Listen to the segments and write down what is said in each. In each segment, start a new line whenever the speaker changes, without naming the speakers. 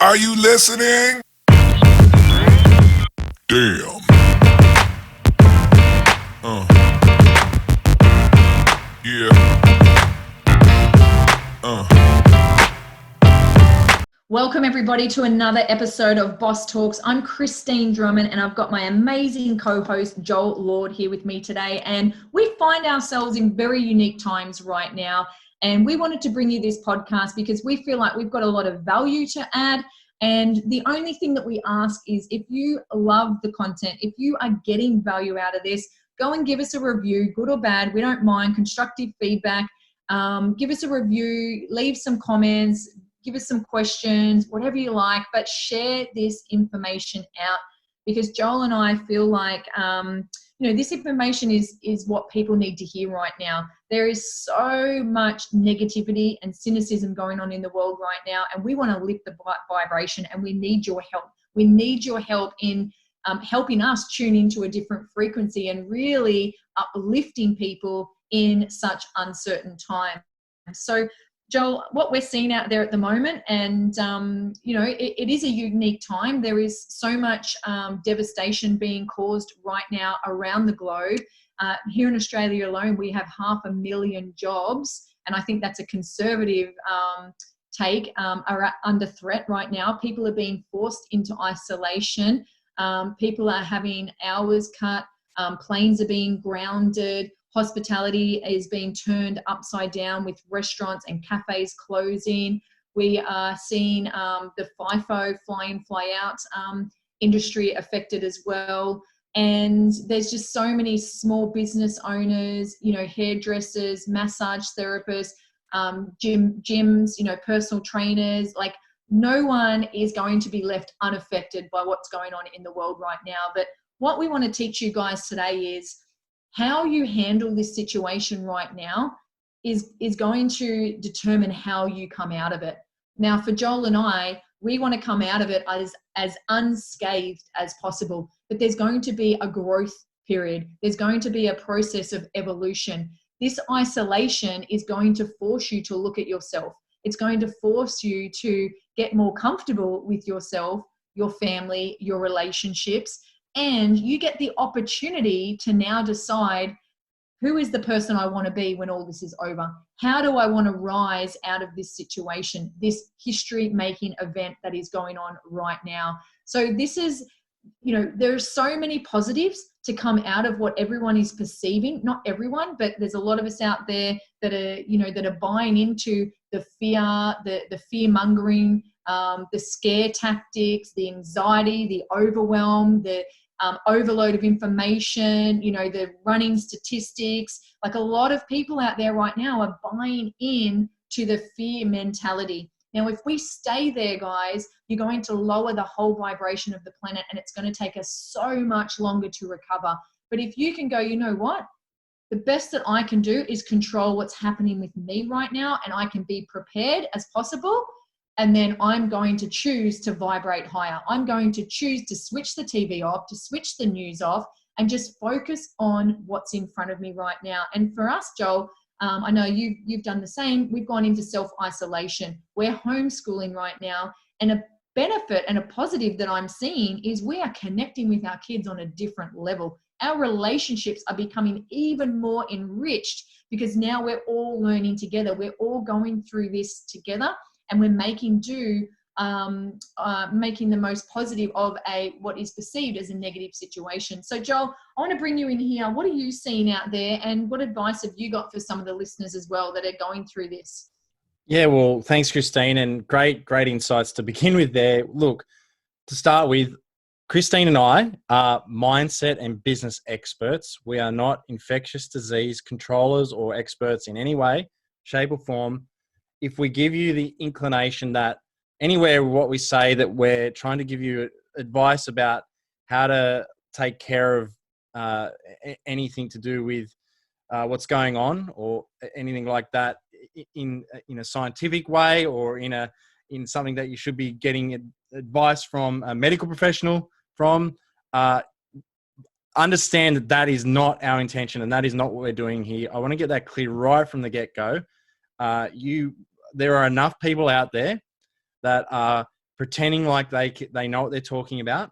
Are you listening? Damn. Yeah.
Welcome everybody to another episode of Boss Talks. I'm Christine Drummond and I've got my amazing co-host Joel Lord here with me today, and we find ourselves in very unique times right now, and we wanted to bring you this podcast because we feel like we've got a lot of value to add. And the only thing that we ask is, if you love the content, if you are getting value out of this, go and give us a review, good or bad. We don't mind constructive feedback. Give us a review, leave some comments, give us some questions, whatever you like, but share this information out, because Joel and I feel like, this information is what people need to hear right now. There is so much negativity and cynicism going on in the world right now, and we want to lift the vibration, and we need your help. We need your help in helping us tune into a different frequency and really uplifting people in such uncertain times. So, Joel, what we're seeing out there at the moment, and it is a unique time. There is so much devastation being caused right now around the globe. Here in Australia alone, we have 500,000 jobs, and I think that's a conservative take, are under threat right now. People are being forced into isolation. People are having hours cut. Planes are being grounded. Hospitality is being turned upside down with restaurants and cafes closing. We are seeing the FIFO, fly in, fly out industry affected as well. And there's just so many small business owners, hairdressers, massage therapists, gyms, personal trainers. Like, no one is going to be left unaffected by what's going on in the world right now. But what we want to teach you guys today is how you handle this situation right now is going to determine how you come out of it. Now, for Joel and I, we want to come out of it as unscathed as possible, but there's going to be a growth period. There's going to be a process of evolution. This isolation is going to force you to look at yourself. It's going to force you to get more comfortable with yourself, your family, your relationships. And you get the opportunity to now decide, who is the person I want to be when all this is over? How do I want to rise out of this situation, this history-making event that is going on right now? So this is, there's so many positives to come out of what everyone is perceiving. Not everyone, but there's a lot of us out there that are buying into the fear, the fear-mongering, the scare tactics, the anxiety, the overwhelm, the overload of information, the running statistics. Like, a lot of people out there right now are buying in to the fear mentality. Now, if we stay there, guys, you're going to lower the whole vibration of the planet, and it's going to take us so much longer to recover. But if you can go, you know what? The best that I can do is control what's happening with me right now, and I can be prepared as possible. And then I'm going to choose to vibrate higher. I'm going to choose to switch the TV off, to switch the news off, and just focus on what's in front of me right now. And for us, Joel, I know you've done the same. We've gone into self-isolation. We're homeschooling right now. And a benefit and a positive that I'm seeing is we are connecting with our kids on a different level. Our relationships are becoming even more enriched because now we're all learning together. We're all going through this together. And we're making making the most positive of what is perceived as a negative situation. So, Joel, I want to bring you in here. What are you seeing out there, and what advice have you got for some of the listeners as well that are going through this?
Yeah, well, thanks, Christine, and great insights to begin with there. Look, to start with, Christine and I are mindset and business experts. We are not infectious disease controllers or experts in any way, shape, or form. If we give you the inclination that anywhere what we say that we're trying to give you advice about how to take care of anything to do with what's going on or anything like that in a scientific way or in something that you should be getting advice from a medical professional from, understand that is not our intention and that is not what we're doing here. I want to get that clear right from the get-go. There are enough people out there that are pretending like they know what they're talking about,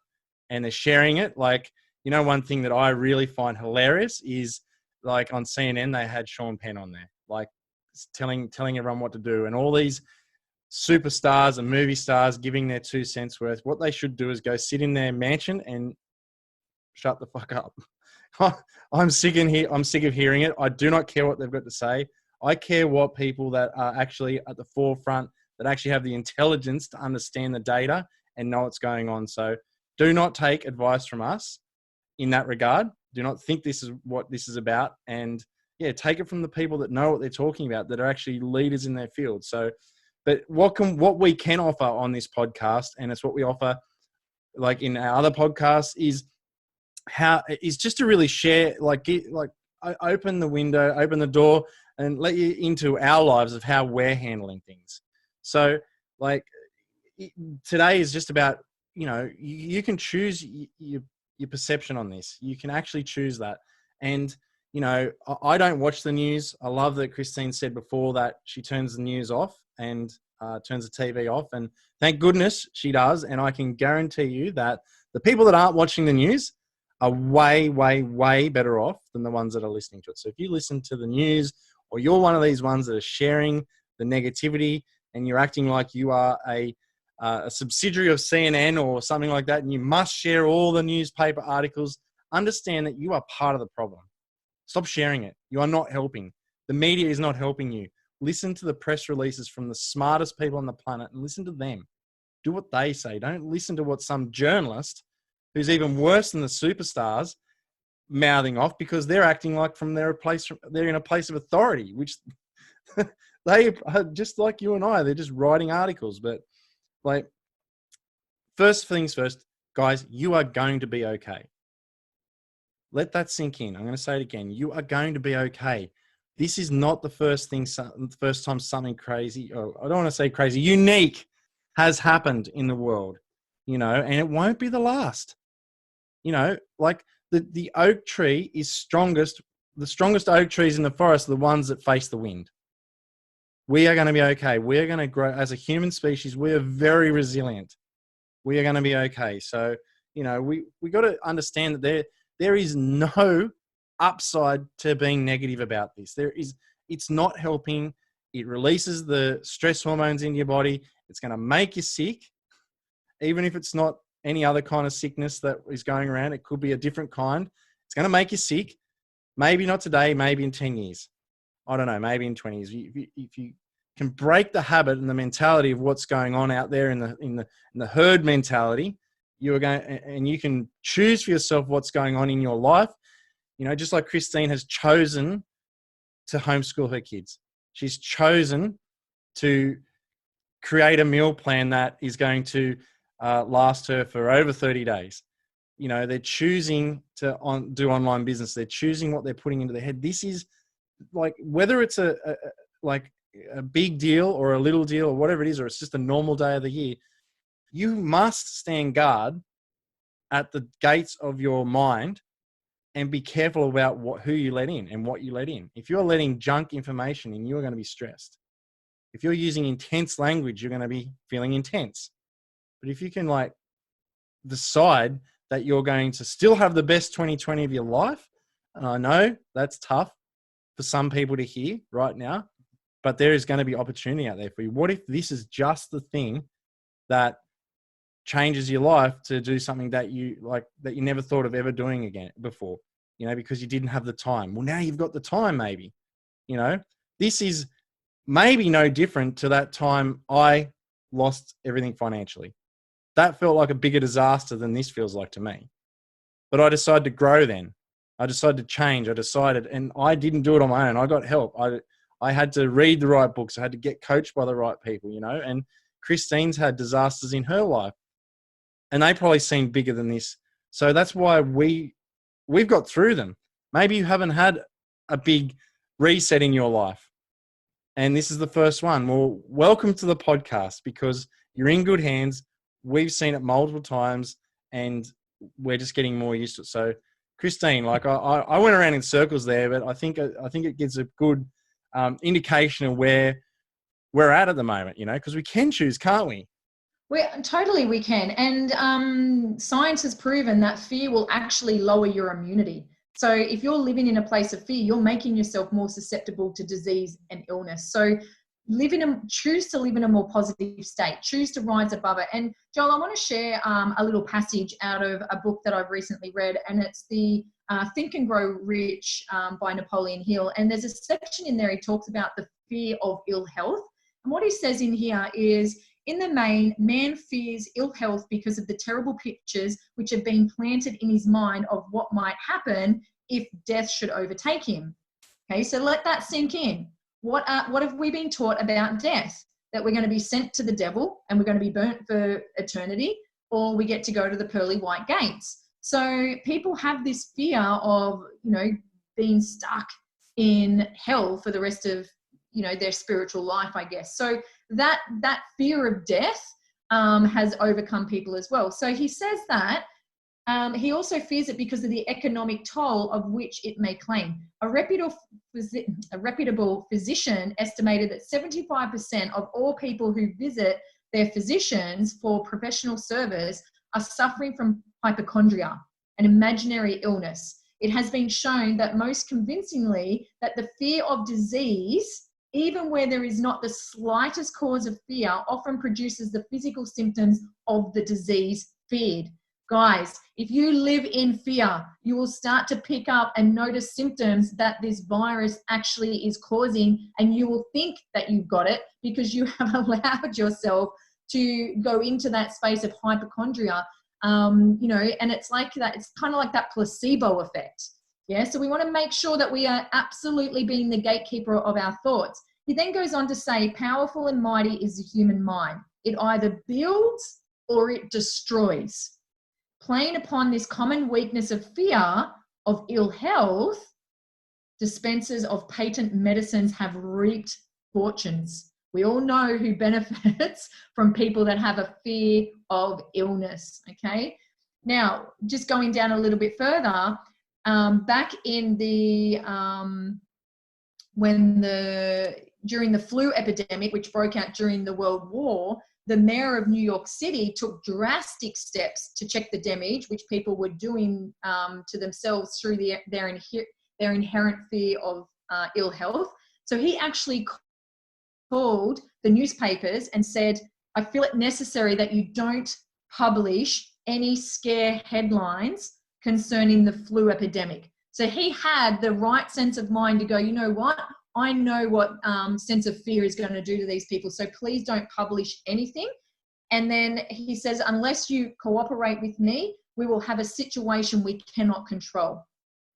and they're sharing it. Like, you know, one thing that I really find hilarious is, like, on CNN, they had Sean Penn on there, like telling everyone what to do, and all these superstars and movie stars giving their 2 cents worth. What they should do is go sit in their mansion and shut the fuck up. I'm sick of hearing it. I do not care what they've got to say. I care what people that are actually at the forefront, that actually have the intelligence to understand the data and know what's going on. So do not take advice from us in that regard. Do not think this is what this is about. And yeah, take it from the people that know what they're talking about, that are actually leaders in their field. So, but what we can offer on this podcast, and it's what we offer like in our other podcasts, is just to really share, open the window, open the door, and let you into our lives of how we're handling things. So, like, today is just about, you know, you can choose your perception on this. You can actually choose that. And, you know, I don't watch the news. I love that Christine said before that she turns the news off and turns the TV off. And thank goodness she does. And I can guarantee you that the people that aren't watching the news are way, way, way better off than the ones that are listening to it. So if you listen to the news, or you're one of these ones that are sharing the negativity and you're acting like you are a subsidiary of CNN or something like that, and you must share all the newspaper articles, understand that you are part of the problem. Stop sharing it. You are not helping. The media is not helping you. Listen to the press releases from the smartest people on the planet and listen to them. Do what they say. Don't listen to what some journalist, who's even worse than the superstars, mouthing off, because they're acting like they're in a place of authority, which they are just like you and I. They're just writing articles. But like, first things first, guys, you are going to be okay. Let that sink in. I'm going to say it again. You are going to be okay. This is not the first time something crazy, or I don't want to say crazy, unique has happened in the world, you know, and it won't be the last. You know, like the oak tree is strongest. The strongest oak trees in the forest are the ones that face the wind. We are going to be okay. We are going to grow as a human species. We are very resilient. We are going to be okay. So, you know, we got to understand that there is no upside to being negative about this. It's not helping. It releases the stress hormones into your body. It's going to make you sick, even if it's not any other kind of sickness that is going around. It could be a different kind. It's going to make you sick. Maybe not today, maybe in 10 years. I don't know, maybe in 20 years. If you can break the habit and the mentality of what's going on out there in the herd mentality, you can choose for yourself what's going on in your life. You know, just like Christine has chosen to homeschool her kids. She's chosen to create a meal plan that is going to last her for over 30 days. You know, they're choosing to do online business. They're choosing what they're putting into their head. This is like, whether it's a big deal or a little deal or whatever it is, or it's just a normal day of the year, you must stand guard at the gates of your mind and be careful about who you let in and what you let in. If you're letting junk information in, you're going to be stressed. If you're using intense language, you're going to be feeling intense. But if you can like decide that you're going to still have the best 2020 of your life, and I know that's tough for some people to hear right now, but there is going to be opportunity out there for you. What if this is just the thing that changes your life to do something that you never thought of ever doing again before, you know, because you didn't have the time? Well, now you've got the time, maybe. You know, this is maybe no different to that time I lost everything financially. That felt like a bigger disaster than this feels like to me. But I decided to grow then. I decided to change. And I didn't do it on my own. I got help. I had to read the right books. I had to get coached by the right people, you know, and Christine's had disasters in her life, and they probably seem bigger than this. So that's why we've got through them. Maybe you haven't had a big reset in your life, and this is the first one. Well, welcome to the podcast, because you're in good hands. We've seen it multiple times, and we're just getting more used to it. So, Christine, like I went around in circles there, but I think it gives a good indication of where we're at the moment, you know, because we can choose, can't we?
We can. And science has proven that fear will actually lower your immunity. So if you're living in a place of fear, you're making yourself more susceptible to disease and illness. So choose to live in a more positive state, choose to rise above it. And Joel, I want to share a little passage out of a book that I've recently read, and it's the Think and Grow Rich by Napoleon Hill. And there's a section in there, he talks about the fear of ill health. And what he says in here is, in the main, man fears ill health because of the terrible pictures which have been planted in his mind of what might happen if death should overtake him. Okay, so let that sink in. What have we been taught about death? That we're going to be sent to the devil and we're going to be burnt for eternity, or we get to go to the pearly white gates. So people have this fear of, being stuck in hell for the rest of, their spiritual life, I guess. So that fear of death has overcome people as well. So he says that he also fears it because of the economic toll of which it may claim. A reputable physician estimated that 75% of all people who visit their physicians for professional service are suffering from hypochondria, an imaginary illness. It has been shown that most convincingly that the fear of disease, even where there is not the slightest cause of fear, often produces the physical symptoms of the disease feared. Guys, if you live in fear, you will start to pick up and notice symptoms that this virus actually is causing, and you will think that you've got it because you have allowed yourself to go into that space of hypochondria. And it's like that, it's kind of like that placebo effect. Yeah, so we want to make sure that we are absolutely being the gatekeeper of our thoughts. He then goes on to say, powerful and mighty is the human mind. It either builds or it destroys. Playing upon this common weakness of fear of ill health, dispensers of patent medicines have reaped fortunes. We all know who benefits from people that have a fear of illness, okay? Now, just going down a little bit further, back in the during the flu epidemic, which broke out during the World War, the mayor of New York City took drastic steps to check the damage which people were doing to themselves through their inherent fear of ill health. So he actually called the newspapers and said, I feel it necessary that you don't publish any scare headlines concerning the flu epidemic. So he had the right sense of mind to go, you know what? I know what sense of fear is going to do to these people. So please don't publish anything. And then he says, unless you cooperate with me, we will have a situation we cannot control.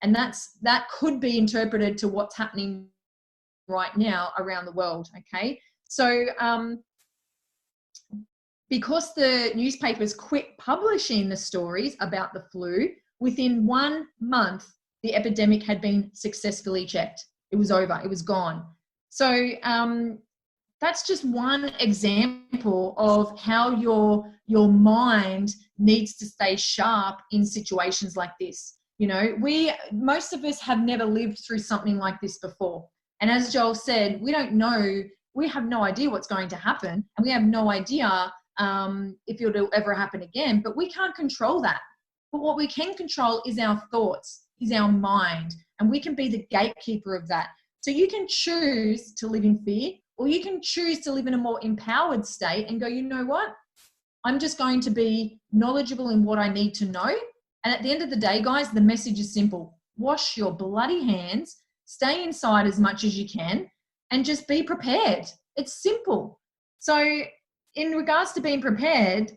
And that could be interpreted to what's happening right now around the world. Okay. So because the newspapers quit publishing the stories about the flu, within 1 month, the epidemic had been successfully checked. It was over. It was gone. So that's just one example of how your mind needs to stay sharp in situations like this. Most of us have never lived through something like this before. And as Joel said, we have no idea what's going to happen, and we have no idea if it'll ever happen again, but we can't control that. But what we can control is our thoughts, is our mind, and we can be the gatekeeper of that. So you can choose to live in fear, or you can choose to live in a more empowered state and go, you know what? I'm just going to be knowledgeable in what I need to know. And at the end of the day, guys, the message is simple. Wash your bloody hands, stay inside as much as you can, and just be prepared. It's simple. So in regards to being prepared,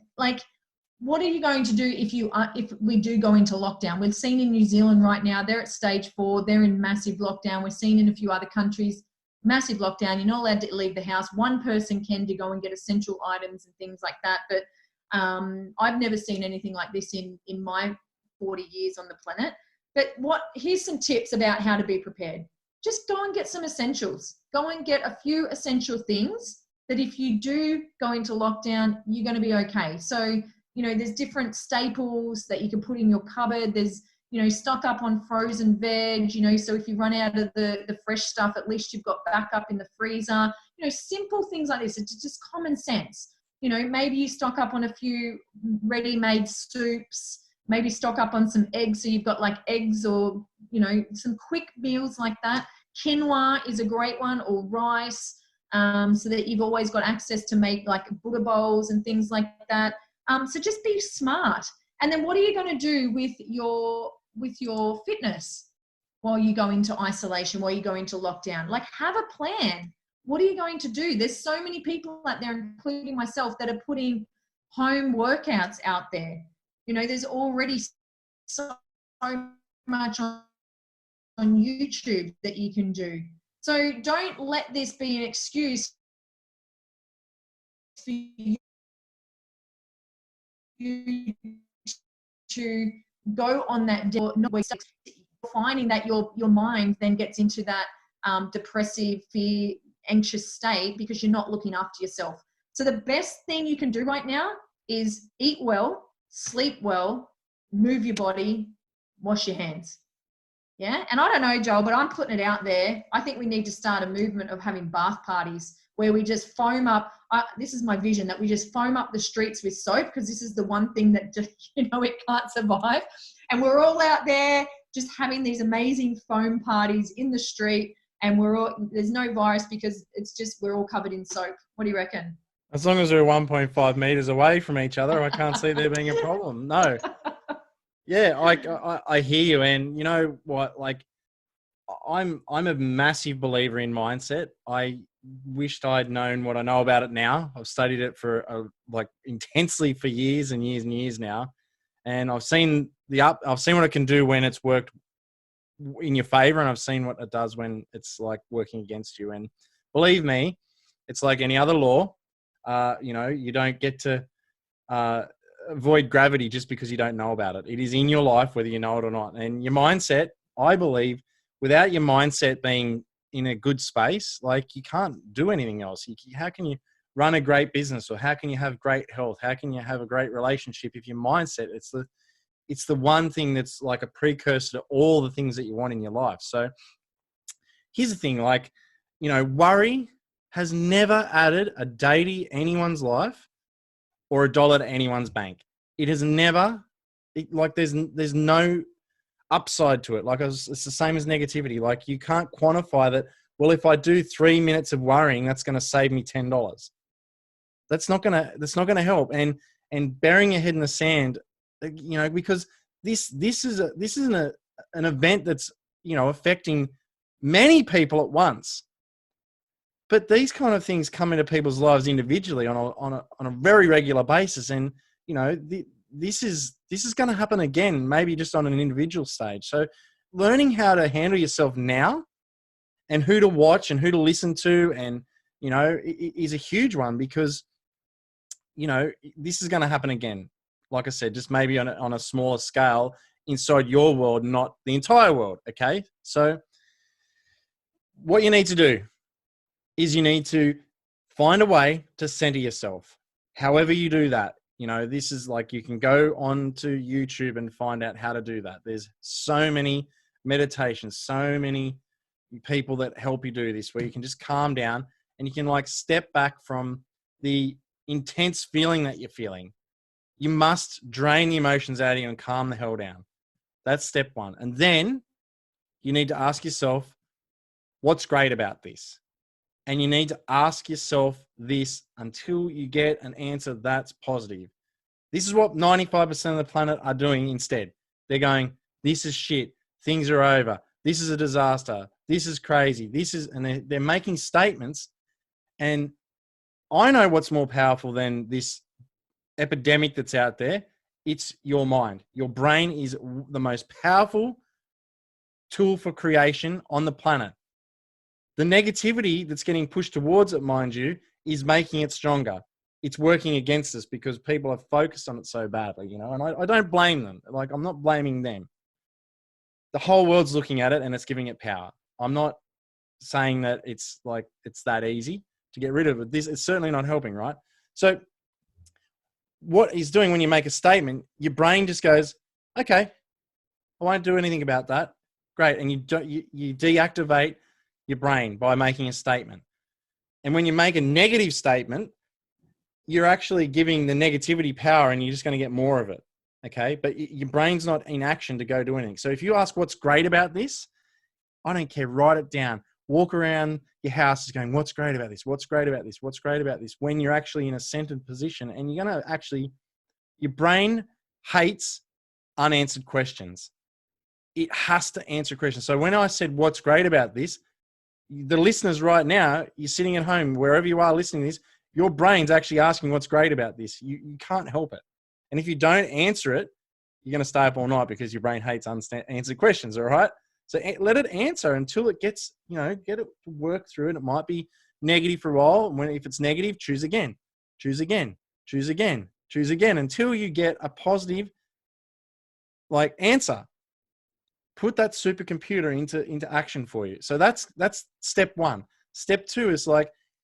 what are you going to do if we do go into lockdown? We've seen in New Zealand right now, they're at stage 4, they're in massive lockdown. We're seeing in a few other countries, massive lockdown. You're not allowed to leave the house. One person can to go and get essential items and things like that. But I've never seen anything like this in my 40 years on the planet. But here's some tips about how to be prepared. Just go and get some essentials. Go and get a few essential things that if you do go into lockdown, you're going to be okay. So, there's different staples that you can put in your cupboard. There's, stock up on frozen veg, so if you run out of the fresh stuff, at least you've got backup in the freezer. Simple things like this. It's just common sense. You know, maybe you stock up on a few ready-made soups, maybe stock up on some eggs. So you've got like eggs or, you know, some quick meals like that. Quinoa is a great one, or rice, so that you've always got access to make like Buddha bowls and things like that. So just be smart. And then what are you going to do with your fitness while you go into isolation, while you go into lockdown? Like, have a plan. What are you going to do? There's so many people out there, including myself, that are putting home workouts out there. You know, there's already so much on YouTube that you can do. So don't let this be an excuse for you to go on that day. Finding that your mind then gets into that depressive, fear, anxious state because you're not looking after yourself. So the best thing you can do right now is eat well, sleep well, move your body, wash your hands. Yeah. And I don't know, Joel, but I'm putting it out there. I think we need to start a movement of having bath parties where we just foam up. This is my vision, that we just foam up the streets with soap, because this is the one thing that just, you know, it can't survive. And we're all out there just having these amazing foam parties in the street, and there's no virus because it's just, we're all covered in soap. What do you reckon?
As long as we're 1.5 meters away from each other, I can't see there being a problem. No. Yeah, I hear you. And you know what, like, I'm a massive believer in mindset. I wished I'd known what I know about it now. I've studied it for like intensely for years and years and years now. And I've seen what it can do when it's worked in your favor, and I've seen what it does when it's like working against you. And believe me, it's like any other law. You know, you don't get to avoid gravity just because you don't know about it. It is in your life, whether you know it or not. And your mindset, I believe, without your mindset being in a good space, like, you can't do anything else. How can you run a great business, or how can you have great health? How can you have a great relationship if your mindset, it's the one thing that's like a precursor to all the things that you want in your life. So here's the thing, like, you know, worry has never added a day to anyone's life or $1 to anyone's bank. It has never, there's no upside to it. Like, it's the same as negativity. Like, you can't quantify that. Well, if I do 3 minutes of worrying, that's going to save me $10. That's not going to help. And burying your head in the sand, you know, because this isn't an event that's, you know, affecting many people at once. But these kind of things come into people's lives individually on a very regular basis, and you know, this is going to happen again, maybe just on an individual stage. So, learning how to handle yourself now, and who to watch and who to listen to, and you know, is a huge one, because you know, this is going to happen again. Like I said, just maybe on a smaller scale inside your world, not the entire world. Okay, so what you need to do is you need to find a way to center yourself. However you do that, you know, this is like, you can go onto YouTube and find out how to do that. There's so many meditations, so many people that help you do this, where you can just calm down and you can like step back from the intense feeling that you're feeling. You must drain the emotions out of you and calm the hell down. That's step one. And then you need to ask yourself, what's great about this? And you need to ask yourself this until you get an answer that's positive. This is what 95% of the planet are doing instead. They're going, this is shit. Things are over. This is a disaster. This is crazy. And they're making statements. And I know what's more powerful than this epidemic that's out there. It's your mind. Your brain is the most powerful tool for creation on the planet. The negativity that's getting pushed towards it, mind you, is making it stronger. It's working against us because people are focused on it so badly, you know, and I don't blame them. Like, I'm not blaming them. The whole world's looking at it and it's giving it power. I'm not saying that it's that easy to get rid of it. This is certainly not helping, right? So what he's doing, when you make a statement, your brain just goes, okay, I won't do anything about that. Great. And you deactivate your brain by making a statement. And when you make a negative statement, you're actually giving the negativity power and you're just going to get more of it. Okay. But your brain's not in action to go do anything. So if you ask what's great about this, I don't care. Write it down. Walk around your house going, what's great about this? What's great about this? What's great about this? When you're actually in a centered position, and you're going to actually, your brain hates unanswered questions. It has to answer questions. So when I said, what's great about this, the listeners right now, you're sitting at home, wherever you are listening to this, your brain's actually asking what's great about this. You can't help it. And if you don't answer it, you're going to stay up all night because your brain hates unanswered questions. All right. So let it answer until it gets, get it to work through it. It might be negative for a while. If it's negative, choose again, choose again, choose again, choose again, until you get a positive answer. Put that supercomputer into action for you. So that's step one. Step two is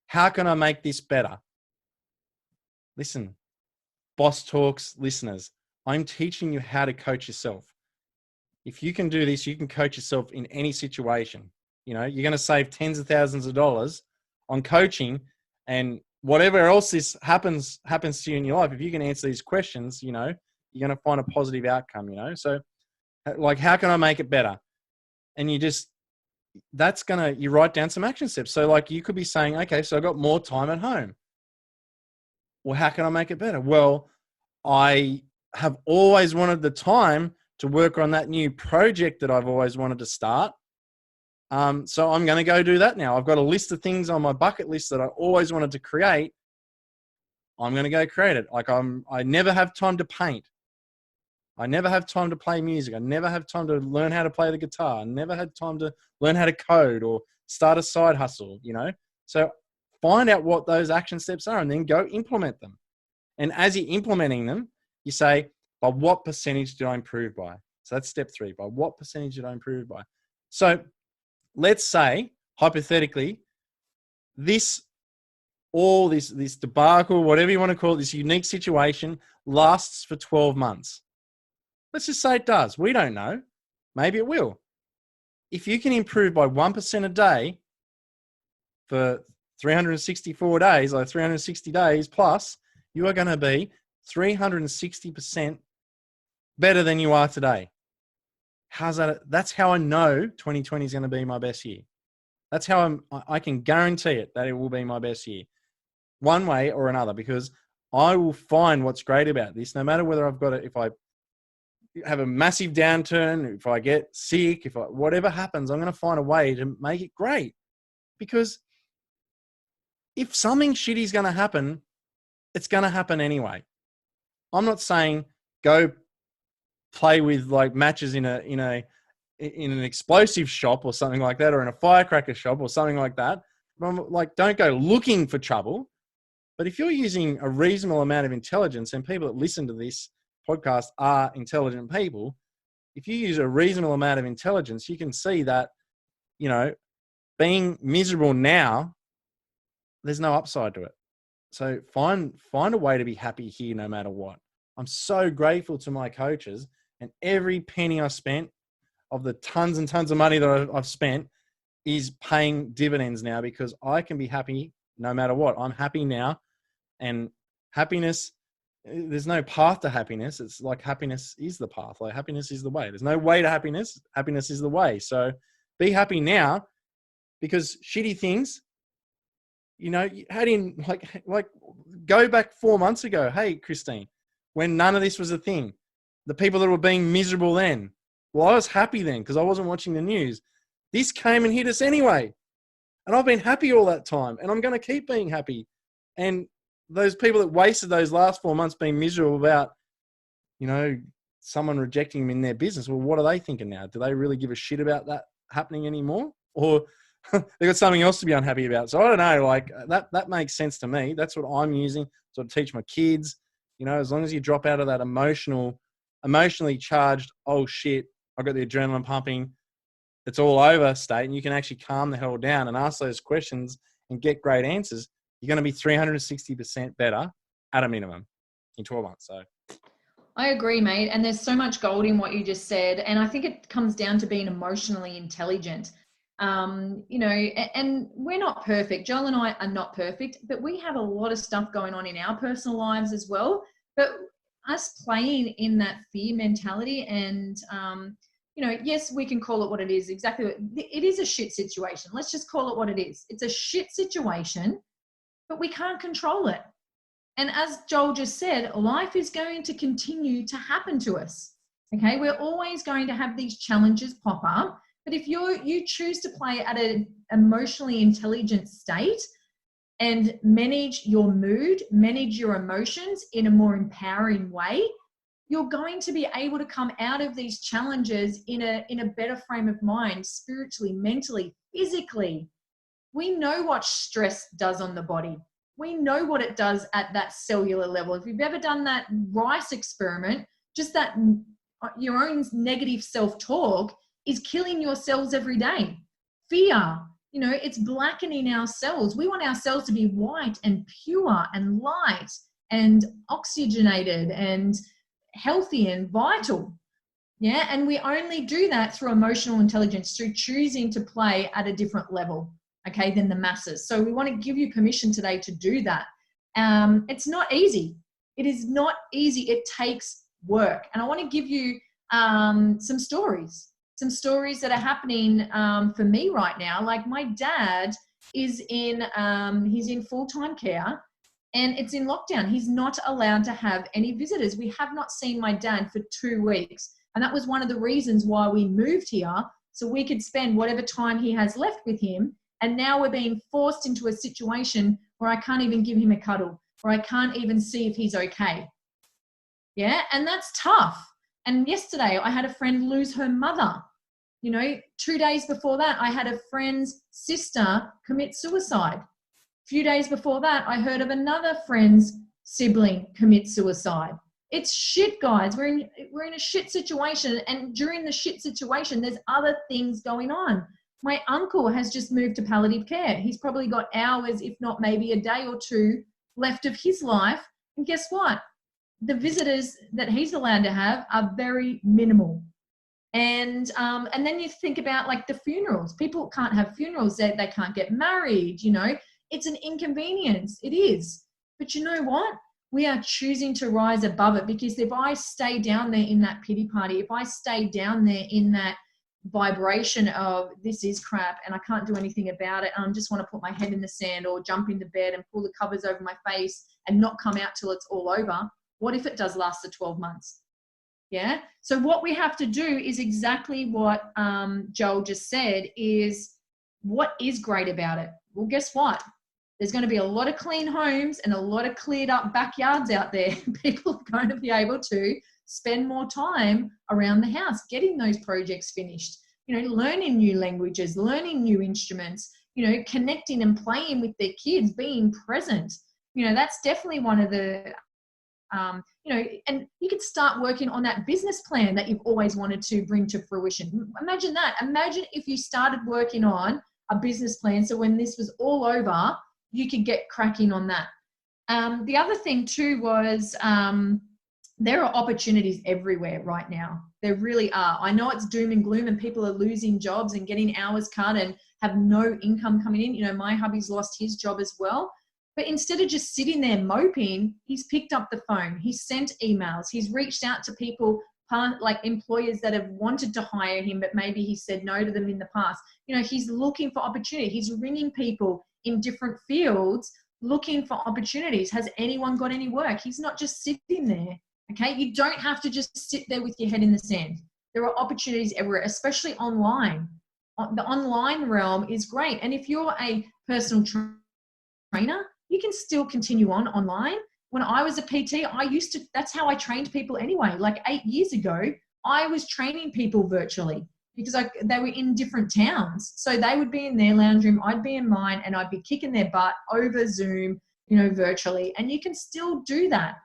how can I make this better? Listen, Boss Talks listeners, I'm teaching you how to coach yourself. If you can do this, you can coach yourself in any situation. You're going to save tens of thousands of dollars on coaching, and whatever else happens to you in your life. If you can answer these questions, you're going to find a positive outcome, So how can I make it better? And you write down some action steps. So you could be saying, okay, so I got more time at home. Well, how can I make it better? Well, I have always wanted the time to work on that new project that I've always wanted to start. So I'm going to go do that now. I've got a list of things on my bucket list that I always wanted to create. I'm going to go create it. I never have time to paint. I never have time to play music. I never have time to learn how to play the guitar. I never had time to learn how to code or start a side hustle, So find out what those action steps are and then go implement them. And as you're implementing them, you say, by what percentage did I improve by? So that's step 3. By what percentage did I improve by? So let's say, hypothetically, this debacle, whatever you want to call it, this unique situation lasts for 12 months. Let's just say it does. We don't know. Maybe it will. If you can improve by 1% a day for 364 days, 360 days plus, you are going to be 360% better than you are today. How's that? That's how I know 2020 is going to be my best year. That's how I can guarantee it that it will be my best year, one way or another, because I will find what's great about this, no matter whether if I have a massive downturn, if I get sick, whatever happens, I'm going to find a way to make it great. Because if something shitty is going to happen, it's going to happen anyway. I'm not saying go play with matches in an explosive shop or something like that, or in a firecracker shop or something like that. Don't go looking for trouble. But if you're using a reasonable amount of intelligence, and people that listen to this podcast are intelligent people, if you use a reasonable amount of intelligence, you can see that, being miserable now, there's no upside to it. So find a way to be happy here no matter what. I'm so grateful to my coaches, and every penny I spent of the tons and tons of money that I've spent is paying dividends now, because I can be happy no matter what. I'm happy now, and happiness, there's no path to happiness. It's happiness is the path. Happiness is the way. There's no way to happiness. Happiness is the way. So be happy now, because shitty things, how do you go back 4 months ago? Hey, Christine, when none of this was a thing, the people that were being miserable then, well, I was happy then because I wasn't watching the news. This came and hit us anyway. And I've been happy all that time, and I'm going to keep being happy. And those people that wasted those last 4 months being miserable about, someone rejecting them in their business, well, what are they thinking now? Do they really give a shit about that happening anymore? Or they've got something else to be unhappy about? So I don't know, that makes sense to me. That's what I'm using to teach my kids. As long as you drop out of that emotionally charged, oh shit, I've got the adrenaline pumping, it's all over state, and you can actually calm the hell down and ask those questions and get great answers, you're going to be 360% better at a minimum in 12 months. So
I agree, mate. And there's so much gold in what you just said. And I think it comes down to being emotionally intelligent. You know, and we're not perfect. Joel and I are not perfect, but we have a lot of stuff going on in our personal lives as well. But us playing in that fear mentality and, you know, yes, we can call it what it is. Exactly. It is a shit situation. Let's just call it what it is. It's a shit situation, but we can't control it. And as Joel just said, life is going to continue to happen to us. Okay. We're always going to have these challenges pop up. But if you choose to play at an emotionally intelligent state and manage your mood, manage your emotions in a more empowering way, you're going to be able to come out of these challenges in a better frame of mind, spiritually, mentally, physically. We know what stress does on the body. We know what it does at that cellular level. If you've ever done that rice experiment, just that your own negative self-talk is killing your cells every day. Fear, you know, it's blackening our cells. We want our cells to be white and pure and light and oxygenated and healthy and vital. Yeah. And we only do that through emotional intelligence, through choosing to play at a different level, okay, than the masses. So we want to give you permission today to do that. It's not easy. It is not easy. It takes work. And I want to give you some stories that are happening for me right now. Like my dad is he's in full-time care and it's in lockdown. He's not allowed to have any visitors. We have not seen my dad for 2 weeks. And that was one of the reasons why we moved here, so we could spend whatever time he has left with him. And now we're being forced into a situation where I can't even give him a cuddle, or I can't even see if he's okay. Yeah, and that's tough. And yesterday I had a friend lose her mother. You know, 2 days before that, I had a friend's sister commit suicide. A few days before that, I heard of another friend's sibling commit suicide. It's shit, guys. We're in a shit situation. And during the shit situation, there's other things going on. My uncle has just moved to palliative care. He's probably got hours, if not maybe a day or two left of his life. And guess what? The visitors that he's allowed to have are very minimal. And then you think about like the funerals. People can't have funerals. They can't get married, you know. It's an inconvenience. It is. But you know what? We are choosing to rise above it, because if I stay down there in that pity party, if I stay down there in that vibration of this is crap and I can't do anything about it, and I just want to put my head in the sand or jump into bed and pull the covers over my face and not come out till it's all over, what if it does last the 12 months? Yeah. So what we have to do is exactly what Joel just said, is what is great about it? Well, guess what? There's going to be a lot of clean homes and a lot of cleared up backyards out there. People are going to be able to spend more time around the house, getting those projects finished, you know, learning new languages, learning new instruments, you know, connecting and playing with their kids, being present. You know, that's definitely one of the you know, and you could start working on that business plan that you've always wanted to bring to fruition. Imagine that. Imagine if you started working on a business plan, so when this was all over, you could get cracking on that. The other thing too was there are opportunities everywhere right now. There really are. I know it's doom and gloom and people are losing jobs and getting hours cut and have no income coming in. You know, my hubby's lost his job as well. But instead of just sitting there moping, he's picked up the phone, he's sent emails, he's reached out to people, like employers that have wanted to hire him, but maybe he said no to them in the past. You know, he's looking for opportunity. He's ringing people in different fields, looking for opportunities. Has anyone got any work? He's not just sitting there, okay? You don't have to just sit there with your head in the sand. There are opportunities everywhere, especially online. The online realm is great. And if you're a personal trainer, you can still continue on online. When I was a PT, that's how I trained people anyway. Like 8 years ago, I was training people virtually because they were in different towns. So they would be in their lounge room, I'd be in mine, and I'd be kicking their butt over Zoom, you know, virtually. And you can still do that.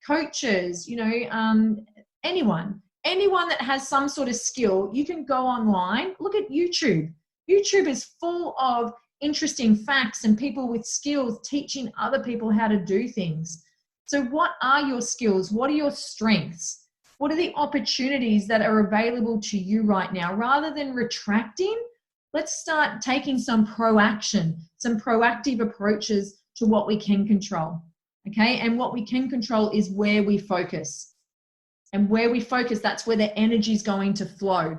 Coaches, you know, anyone that has some sort of skill, you can go online. Look at YouTube. YouTube is full of interesting facts and people with skills teaching other people how to do things. So what are your skills? What are your strengths? What are the opportunities that are available to you right now? Rather than retracting, let's start taking some proaction, some proactive approaches to what we can control. Okay. And what we can control is where we focus. And where we focus, that's where the energy is going to flow.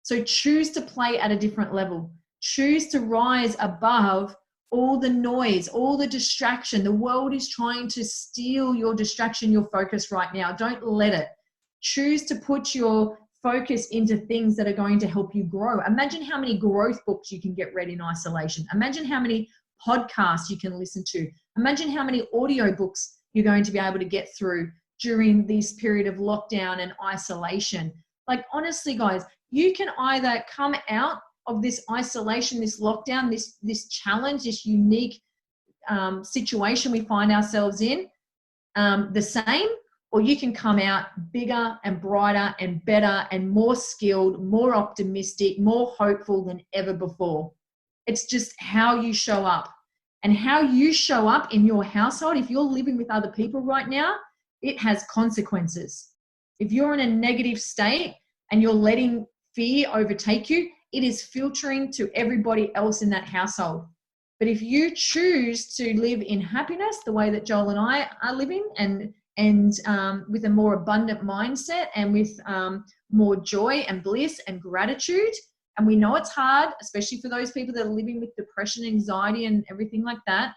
So choose to play at a different level. Choose to rise above all the noise, all the distraction. The world is trying to steal your distraction, your focus right now. Don't let it. Choose to put your focus into things that are going to help you grow. Imagine how many growth books you can get read in isolation. Imagine how many podcasts you can listen to. Imagine how many audio books you're going to be able to get through during this period of lockdown and isolation. Like, honestly, guys, you can either come out of this isolation, this lockdown, this challenge, this unique situation we find ourselves in, the same, or you can come out bigger and brighter and better and more skilled, more optimistic, more hopeful than ever before. It's just how you show up. And how you show up in your household, if you're living with other people right now, it has consequences. If you're in a negative state and you're letting fear overtake you, it is filtering to everybody else in that household. But if you choose to live in happiness, the way that Joel and I are living, and with a more abundant mindset and with more joy and bliss and gratitude, and we know it's hard, especially for those people that are living with depression, anxiety, and everything like that,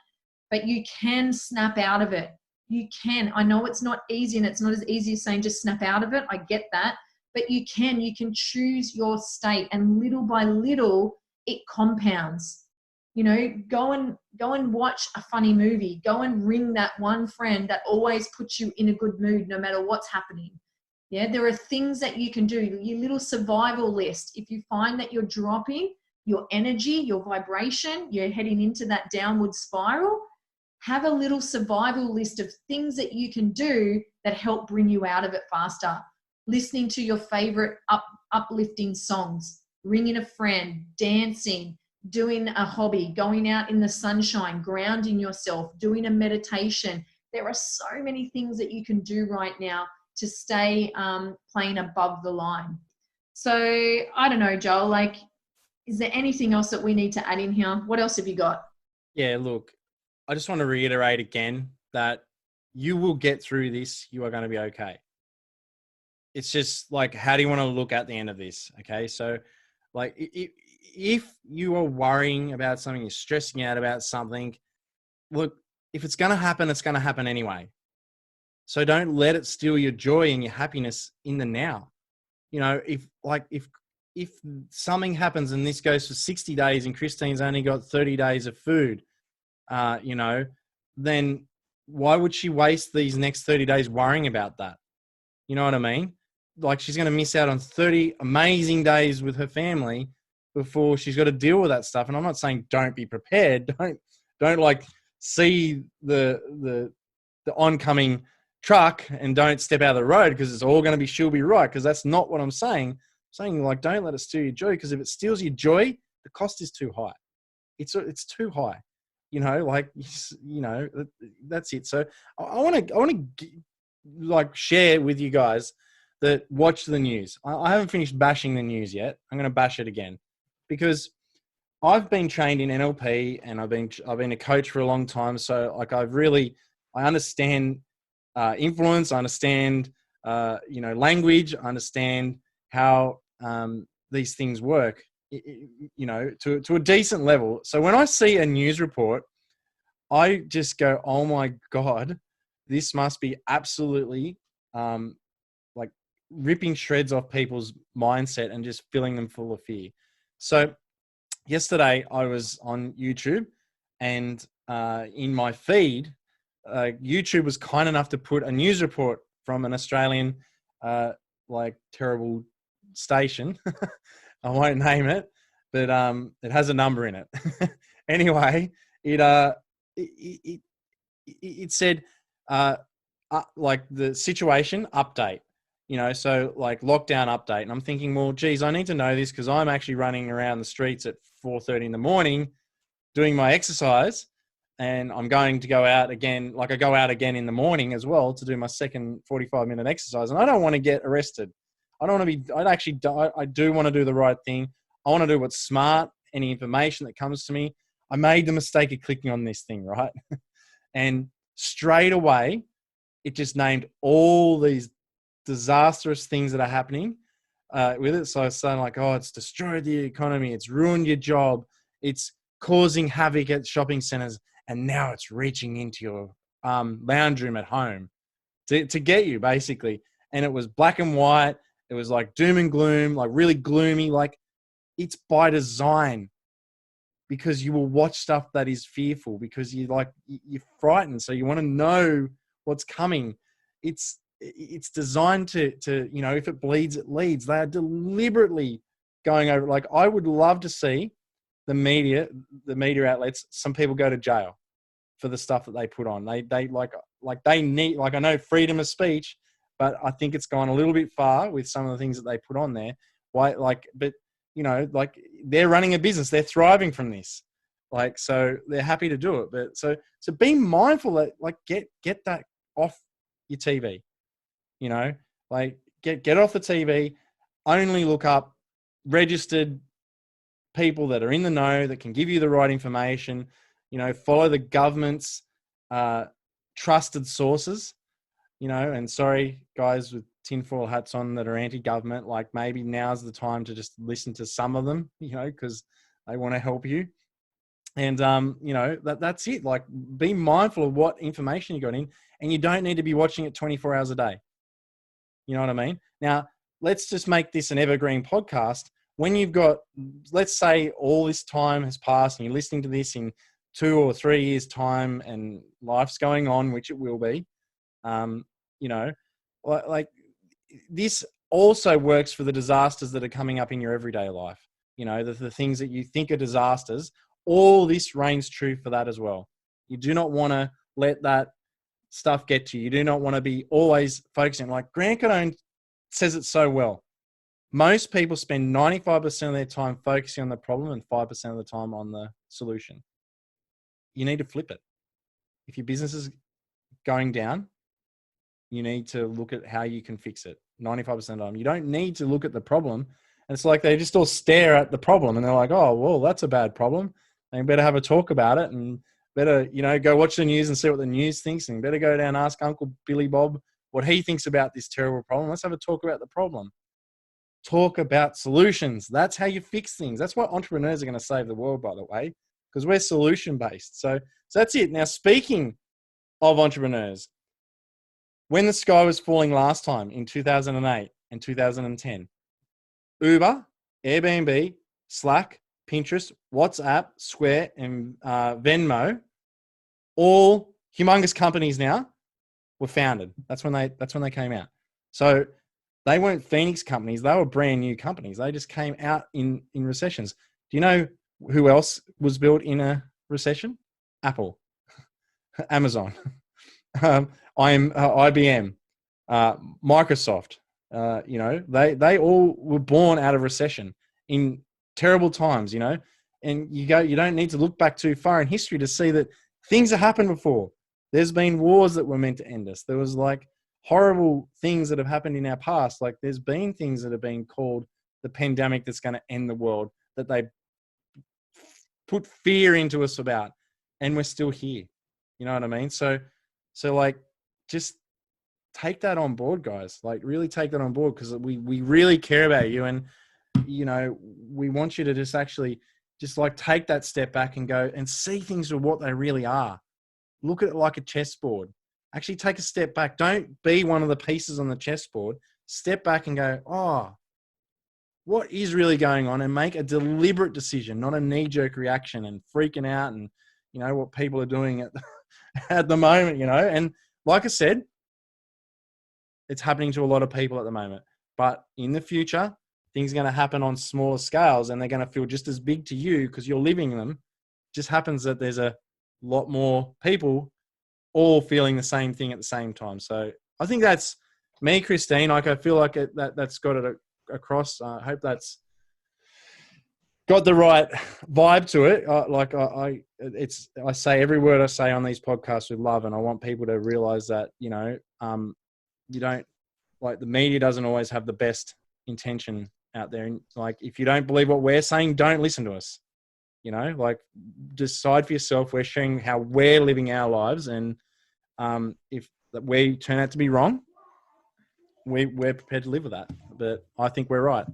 but you can snap out of it. You can. I know it's not easy, and it's not as easy as saying just snap out of it. I get that. But you can choose your state, and little by little, it compounds. You know, go and watch a funny movie. Go and ring that one friend that always puts you in a good mood no matter what's happening. Yeah, there are things that you can do. Your little survival list. If you find that you're dropping your energy, your vibration, you're heading into that downward spiral, have a little survival list of things that you can do that help bring you out of it faster. Listening to your favorite uplifting songs, ringing a friend, dancing, doing a hobby, going out in the sunshine, grounding yourself, doing a meditation. There are so many things that you can do right now to stay playing above the line. So I don't know, Joel, like, is there anything else that we need to add in here? What else have you got?
Yeah, look, I just want to reiterate again that you will get through this. You are going to be okay. It's just like, how do you want to look at the end of this? Okay. So like, if you are worrying about something, you're stressing out about something, look, if it's going to happen, it's going to happen anyway. So don't let it steal your joy and your happiness in the now. You know, if something happens and this goes for 60 days and Christine's only got 30 days of food, you know, then why would she waste these next 30 days worrying about that? You know what I mean? Like, she's going to miss out on 30 amazing days with her family before she's got to deal with that stuff. And I'm not saying don't be prepared. Don't like see the oncoming truck and don't step out of the road because it's all going to be, she'll be right. Because that's not what I'm saying. I'm saying, like, don't let it steal your joy, because if it steals your joy, the cost is too high. It's too high. You know, like, you know, that's it. So I want to like share with you guys that watch the news. I haven't finished bashing the news yet. I'm going to bash it again, because I've been trained in NLP and I've been a coach for a long time. So like, I understand influence. I understand, you know, language. I understand how these things work, you know, to a decent level. So when I see a news report, I just go, oh my God, this must be absolutely like ripping shreds off people's mindset and just filling them full of fear. So yesterday I was on YouTube, and in my feed, YouTube was kind enough to put a news report from an Australian like terrible station. I won't name it, but it has a number in it. Anyway, it said like the situation update, you know, so like lockdown update. And I'm thinking, well, geez, I need to know this because I'm actually running around the streets at 4:30 in the morning doing my exercise, and I'm going to go out again. Like, I go out again in the morning as well to do my second 45-minute exercise, and I don't want to get arrested. I don't want to be, I do want to do the right thing. I want to do what's smart any information that comes to me, I made the mistake of clicking on this thing, right? And straight away, it just named all these disastrous things that are happening with it. So I was saying like, oh, it's destroyed the economy. It's ruined your job. It's causing havoc at shopping centers. And now it's reaching into your lounge room at home to get you, basically. And it was black and white. It was like doom and gloom, like really gloomy. Like, it's by design, because you will watch stuff that is fearful, because you're frightened. So you want to know what's coming. It's designed to, if it bleeds, it leads. They are deliberately going over. Like, I would love to see the media outlets, some people go to jail for the stuff that they put on. They need, like, I know freedom of speech, but I think it's gone a little bit far with some of the things that they put on there. Why, but they're running a business, they're thriving from this. Like, so they're happy to do it. But so be mindful that, like, get that off your TV, like get off the TV, only look up registered people that are in the know, that can give you the right information, follow the government's trusted sources, and sorry guys with tinfoil hats on that are anti-government, like, maybe now's the time to just listen to some of them, because they want to help you. And, that's it. Like, be mindful of what information you got in, and you don't need to be watching it 24 hours a day. You know what I mean? Now, let's just make this an evergreen podcast. When you've got, let's say all this time has passed and you're listening to this in 2 or 3 years' time and life's going on, which it will be, like, this also works for the disasters that are coming up in your everyday life. The things that you think are disasters, all this reigns true for that as well. You do not want to let that stuff get to you. You do not want to be always focusing. Like, Grant Cardone says it so well. Most people spend 95% of their time focusing on the problem and 5% of the time on the solution. You need to flip it. If your business is going down, you need to look at how you can fix it 95% of the time. You don't need to look at the problem. And it's like they just all stare at the problem and they're like, oh, well, that's a bad problem. And better have a talk about it, and better, go watch the news and see what the news thinks, and better go down and ask Uncle Billy Bob what he thinks about this terrible problem. Let's have a talk about the problem. Talk about solutions. That's how you fix things. That's why entrepreneurs are going to save the world, by the way, because we're solution-based. So that's it. Now, speaking of entrepreneurs, when the sky was falling last time in 2008 and 2010, Uber, Airbnb, Slack, Pinterest, WhatsApp, Square, and Venmo, all humongous companies now, were founded. That's when they came out. So they weren't Phoenix companies. They were brand new companies. They just came out in recessions. Do you know who else was built in a recession? Apple, Amazon, IBM, Microsoft. They all were born out of recession in terrible times, and you don't need to look back too far in history to see that things have happened before. There's been wars that were meant to end us. There was like horrible things that have happened in our past. Like, there's been things that have been called the pandemic that's going to end the world, that they put fear into us about, and we're still here. You know what I mean? So like, just take that on board, guys. Like, really take that on board, because we really care about you, and we want you to just actually just like take that step back and go and see things for what they really are. Look at it like a chessboard. Actually take a step back. Don't be one of the pieces on the chessboard. Step back and go, oh, what is really going on, and make a deliberate decision, not a knee-jerk reaction and freaking out and, what people are doing at the moment, And like I said, it's happening to a lot of people at the moment. But in the future, things are going to happen on smaller scales, and they're going to feel just as big to you because you're living them. It just happens that there's a lot more people all feeling the same thing at the same time. So I think that's me, Christine. Like, I feel like that's got it across. I hope that's got the right vibe to it. I say every word I say on these podcasts with love, and I want people to realize that, you don't, like, the media doesn't always have the best intention out there. And like, if you don't believe what we're saying, don't listen to us. You know, like, decide for yourself. We're sharing how we're living our lives, and if we turn out to be wrong, we're prepared to live with that. But I think we're right.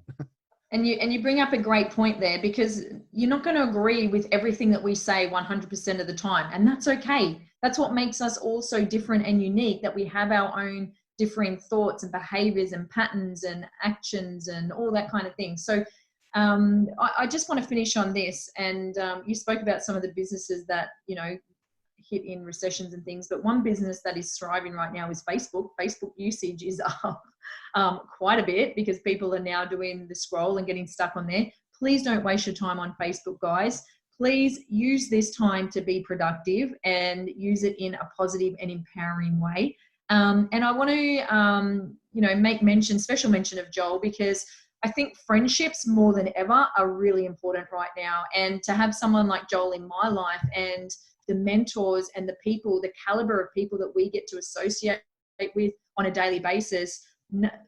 And you bring up a great point there, because you're not going to agree with everything that we say 100% of the time, and that's okay. That's what makes us all so different and unique, that we have our own differing thoughts and behaviors and patterns and actions and all that kind of thing. So I just want to finish on this. And you spoke about some of the businesses that, you know, hit in recessions and things, but one business that is thriving right now is Facebook. Facebook usage is up quite a bit, because people are now doing the scroll and getting stuck on there. Please don't waste your time on Facebook, guys. Please use this time to be productive and use it in a positive and empowering way. And I want to, you know, make special mention of Joel, because I think friendships more than ever are really important right now. And to have someone like Joel in my life, and the mentors and the people, the caliber of people that we get to associate with on a daily basis,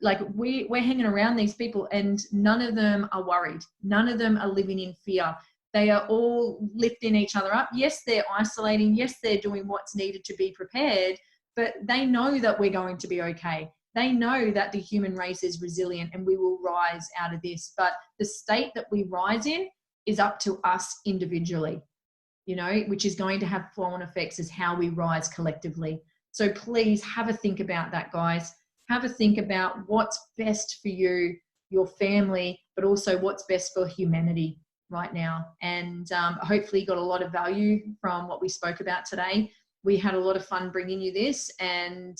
like we're hanging around these people, and none of them are worried. None of them are living in fear. They are all lifting each other up. Yes, they're isolating. Yes, they're doing what's needed to be prepared, but they know that we're going to be okay. They know that the human race is resilient and we will rise out of this. But the state that we rise in is up to us individually, you know, which is going to have flow-on effects as how we rise collectively. So please have a think about that, guys. Have a think about what's best for you, your family, but also what's best for humanity right now. And hopefully you got a lot of value from what we spoke about today. We had a lot of fun bringing you this, and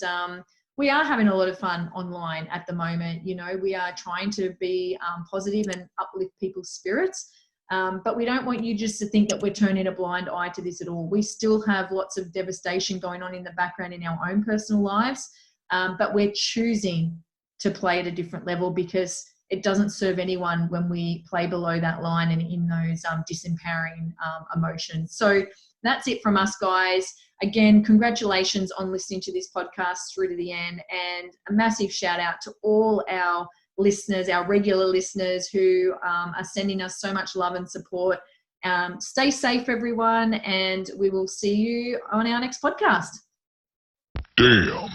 we are having a lot of fun online at the moment. You know, we are trying to be positive and uplift people's spirits. But we don't want you just to think that we're turning a blind eye to this at all. We still have lots of devastation going on in the background in our own personal lives, but we're choosing to play at a different level, because it doesn't serve anyone when we play below that line and in those disempowering emotions. So that's it from us, guys. Again, congratulations on listening to this podcast through to the end, and a massive shout out to all our listeners, our regular listeners who are sending us so much love and support. Stay safe, everyone, and we will see you on our next podcast.
Damn.